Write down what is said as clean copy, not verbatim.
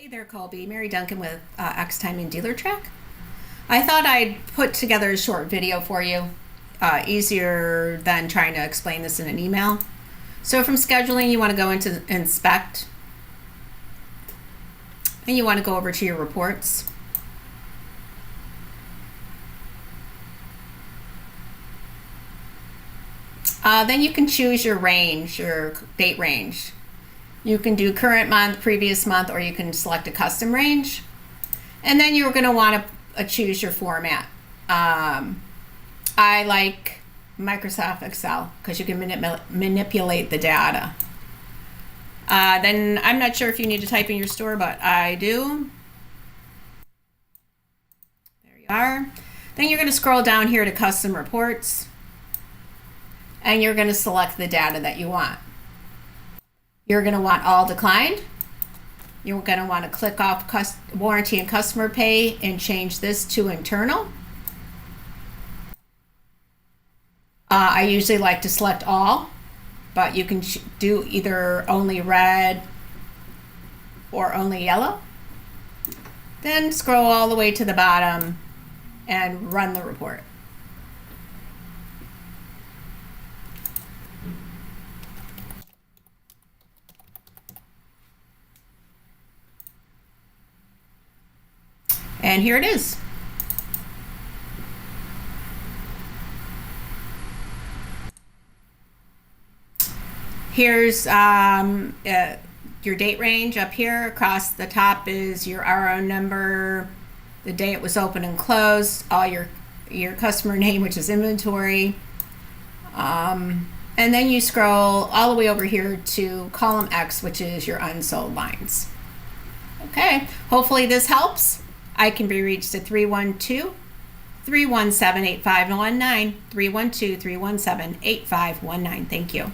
Hey there, Colby. Mary Duncan with X Time in Dealer Track. I thought I'd put together a short video for you, easier than trying to explain this in an email. So from scheduling, you want to go into inspect, and you want to go over to your reports. Then you can choose your range, your date range. You can do current month, previous month, or you can select a custom range. And then you're going to want to choose your format. I like Microsoft Excel because you can manipulate the data. Then I'm not sure if you need to type in your store, but I do. There you are. Then you're going to scroll down here to custom reports, and you're going to select the data that you want. You're going to want all declined. You're going to want to click off warranty and customer pay and change this to internal. I usually like to select all, but you can do either only red or only yellow. Then scroll all the way to the bottom and run the report. And here it is. Here's your date range up here. Across the top is your RO number, the day it was open and closed, all your customer name, which is inventory. And then you scroll all the way over here to column X, which is your unsold lines. Okay, hopefully this helps. I can be reached at 312-317-8519, 312-317-8519. Thank you.